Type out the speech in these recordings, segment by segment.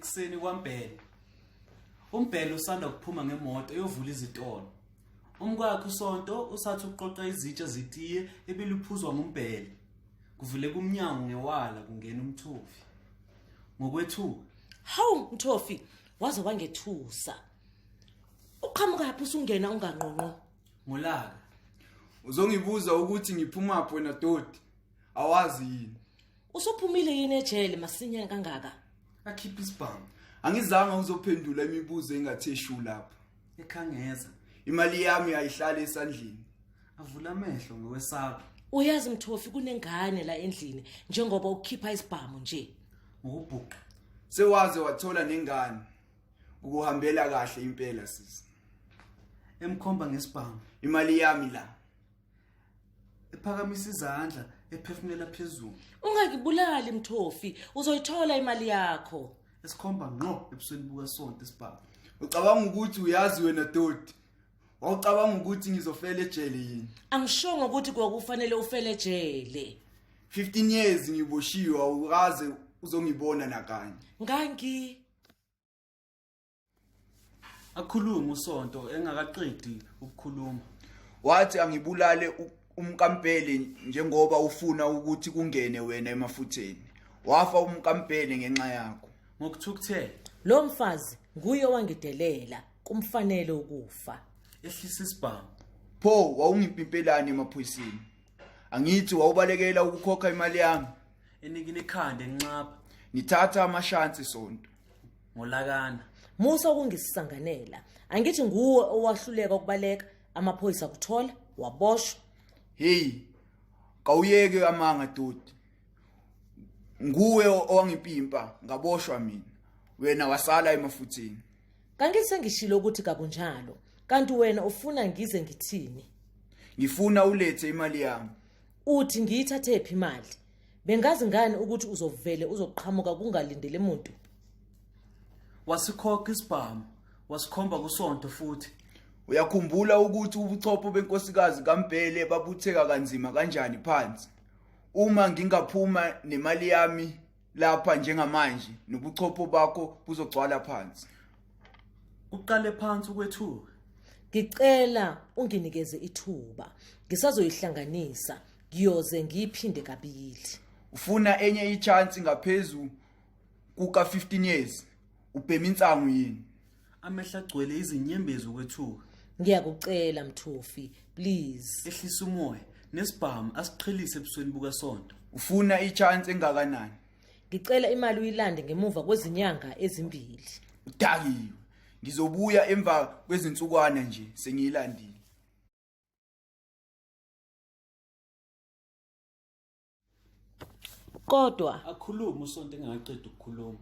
Ekuseni kwaMbhele. UMbhele usanda kuphuma ngemoto eyovula izitolo. Umkwakhe uSonto usathi uqoqa izitsha zitiye ebiliphuzwa nguMbhele. Kuvule kumnyango ngewala kungena uMthofi. Ngokwethu, hawu Mthofi, waze wangethusa. Uqhamuka yaphi usungena ungangqonqo? ngolaka. Uzongibuza ukuthi ngiphumaphi wena dodi? Awazi yini? Usophumile yini ejele masinya kangaka? Akhipha isibhamu. Angizange uzophendula imibuzo engatheshu lapha. Ekhangeza. Imali yami ayihlala esandleni. Avula amehlo ngokwesaba. Uyazi Mthofi kunengane la endlini njengoba ukhipha isibhamu nje. Ngokubhuqa. Sewaze wathola nengane. Ukuhambela kahle impela sisi. Emkhomba ngesibhamu. Imali yami la. Ephakamisa izandla ephefumulela phezulu. Ungakibulali Mthofi, uzoyithola imali yakho. Esikhomba ngqo ebusweni bukaSonto isibhamu. Ucabanga ukuthi uyazi wena dodi? Wawucabanga ukuthi ngizofela ejele yini? Angishongo ukuthi kwakufanele ufele ejele. 15 years ngiboshiwe awukaze uzongibona nakanye. Ngangi Akhuluma uSonto engakaqedi ukukhuluma. Wathi angibulale umkampele njengoba ufuna ukuthi kungene wena emafutheni. Wafa umkampele ngenxa yakho. Ngokuthukuthela. lo mfazi nguye owangidelela kumfanele ukufa. Ehlisa isibhamu. Pho wawungipimpelani emaphoyiseni? Angithi wawubalekela ukukhokha imali yami. Enikini ekhanda enqapha. Ngithatha amashansi Sonto. Ngolakana. Musa ukungisisanganela. Angithi nguwe owahluleka ukubaleka amaphoyisa kuthola waboshwa. Hey, kawuyeke amanga dodi. Nguwe owangipimpa ngaboshwa mina. Wena wasala emafutheni. Kangithi sengishilo ukuthi kabunjalo. Kanti wena ufuna ngize ngithini? Ngifuna ulethe imali yami. Uthi ngiyithathe ephi imali? Bengazi ngani ukuthi uzovele uzoqhamuka kungalindele umuntu? Wasikhokha isibhamu. Wasikhomba kuSonto futhi. Uyakhumbula ukuthi ubuchopho benkosikazi kaMbhele babutheka kanzima kanjani phansi? Uma ngingaphuma nemali yami lapha njengamanje nobuchopho bakho buzogcwala phansi. Uqale phansi ukwethuka. Ngicela unginikeze ithuba. Ngisazoyihlanganisa. Ngiyoze ngiphinde kabili. Ufuna enye ichance ngaphezulu kuka 15 years. Ubhema insangu yini? Amehla agcwele izinyembezi ukwethuka. Ngiyakucela Mthofi, please. Ehlisa umoya nesibhamu asiqhelise ebusweni bukaSonto. Ufuna ichance engakanani? Ngicela imali uyilande ngemuva kwezinyanga ezimbili. Udakiwe. Ngizobuya emva kwezinsukwana nje sengiyilandile. Kodwa Akhuluma uSonto engakaqedi ukukhuluma.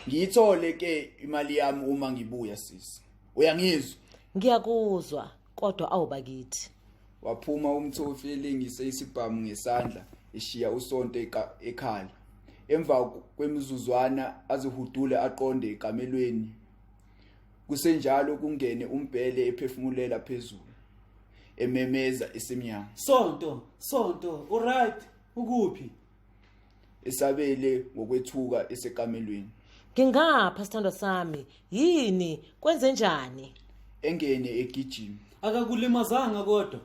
Ngiyithole ke imali yami uma ngibuya sisi. Uyangizwa? ngiyakuzwa kodwa awubakithi. Waphuma uMthofi elengise isibhamu ngesandla eshiya uSonto ekhala. Emva kwemizuzwana azihudule aqonde ekamelweni. Kusenjalo kungene uMbhele ephefumulela phezulu. Ememeza esemnyango. Sonto, alright, ukuphi? Esabele ngokwethuka esekamelweni. Ngingapha sithando sami, yini kwenze njani? Engene egijima. Akakulimazanga kodwa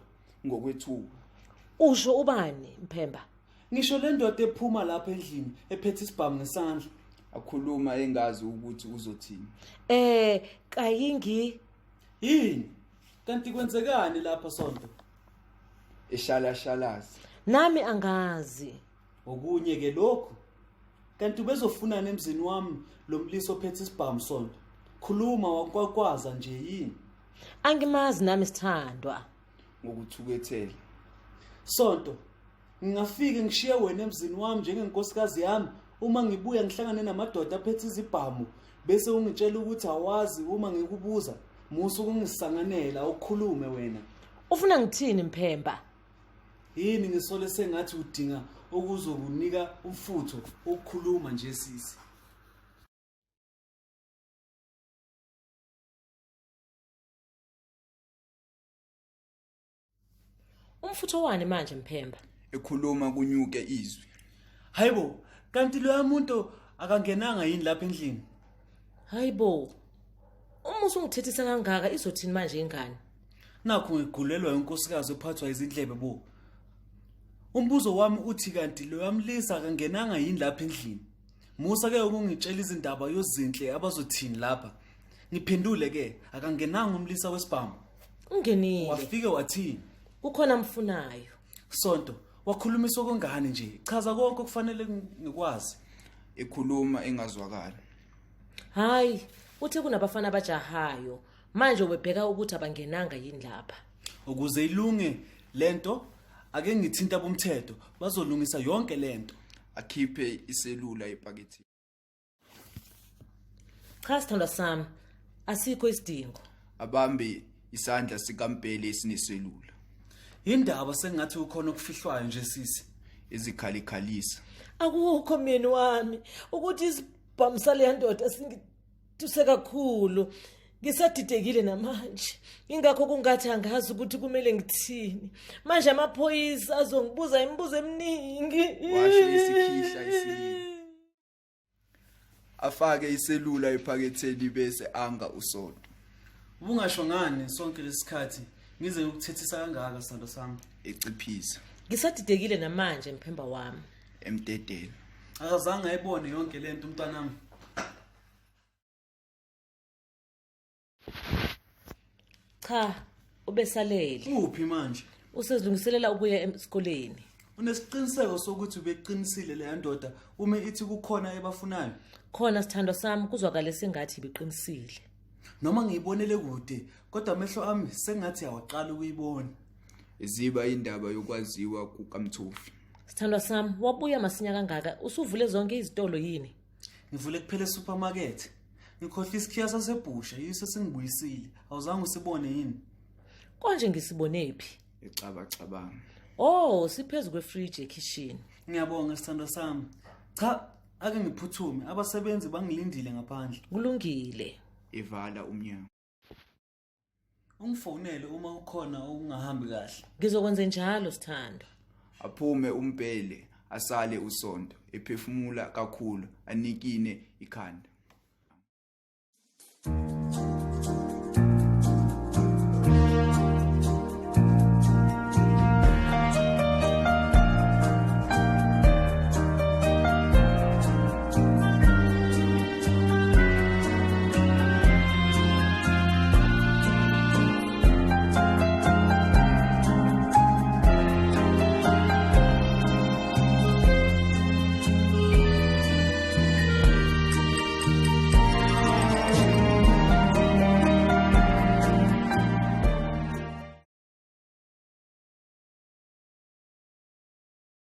Ngokwethuka. Usho ubani Mphemba? Ngisho le ndoda ephuma lapha endlini ephethe isibhamu ngesandla. Akhuluma engazi ukuthi uzothini. Kayingi Yini? Kanti kwenzekani lapha Sonto? Eshalashalazi. nami angazi. Okunye ke lokho. Kanti bezofunana emzini wami lo mliso ophethe isibhamu Sonto. Khuluma wakwakwaza nje yini? Angimazi nami sithandwa. Ngokuthukethela. Sonto, ngingafike ngishiye wena emzini wami njengenkosikazi yami uma ngibuya ngihlangane namadoda aphethe izibhamu bese ungitshela ukuthi awazi uma ngikubuza musu ukungisanganela ukukhulume wena. Ufuna ngithini Mphemba? Yini ngisole sengathi udinga ukuzokunika umfutho ukukhuluma nje sisi. Umfutho wani manje Mphemba? Ekhuluma kunyuke izwi. Hayibo, kanti lo muntu akangenanga yini lapha endlini? Hayibo. Uma usungithethisa kangaka izothini manje ingane? Nakho ngigulelwa inkosikazi ophathwa izindlebe bo. Umbuzo wami uthi kanti lo yamlisa kangenanga yini lapha endlini. Musa ke ukungitshela izindaba yozinhle abazothini lapha. Ngiphendule ke akangenanga umlisa wesibhamu. Ungenile. Wafike wathini? Kukhona mfunayo. Sonto, wakhulumisa okongane nje. Chaza konke okufanele ngikwazi. Ekhuluma engazwakala. Hayi, uthe kunabafana abajahayo. Manje ubebheka ukuthi abangenanga yini lapha. Ukuze ilunge lento ake ngithinta bomthetho bazolungisa yonke lento. Akhiphe iselula epakethini. Cha sithanda sami, asikho isidingo. Abambe isandla sikampele esineselula. Indaba sengathi ukhona okufihlwayo nje sisi. Ezikhalikhalisa. Akukho mina wami ukuthi isibhamsale yandoda singithuse kakhulu. Ngisadidekile namanje. Ingakho kungathi angazi ukuthi kumele ngithini. Manje amaphoyisa azongibuza imibuzo eminingi. Washo isikhihla isini. Afake iselula ephaketheni bese anga usonto. Ubungasho ngani sonke lesikhathi ngize ukuthethisa kangaka sithando sami. Eciphisa. Ngisadidekile namanje mphemba wami. Emdedeni. Akazange ayibone yonke lento umntanami. Cha, ubesalele. Uphi manje? Usezilungiselela ukuya esikoleni. Unesiqiniseko sokuthi ubeqinisile le ndoda uma ithi kukhona ebafunayo? Khona sithando sami kuzwakala sengathi ibiqinisile. Noma ngiyibonele kude, kodwa amehlo ami sengathi awaqala ukuyibona. Iziba indaba yokwaziwa kukaMthofi. Sithandwa sami, wabuya masinya kangaka, usuvule zonke izitolo yini? Ngivule kuphela supermarket. Ngikhohla isikhiya sasebhusha, yiso sengibuyisile. Awuzange usibone yini? Konje ngisibone phi? Ecabacabanga. Oh, siphezulu kwefridge ekitchen. Ngiyabonga sithando sami. Cha, ake ngiphuthume. Abasebenzi bangilindile ngaphandle. Kulungile. Evala umnyango. Ungifonele uma ukhona okungahambi kahle. Ngizokwenza njalo sithando. Aphume umpele, asale usonto, ephefumula kakhulu, anikine ikhanda.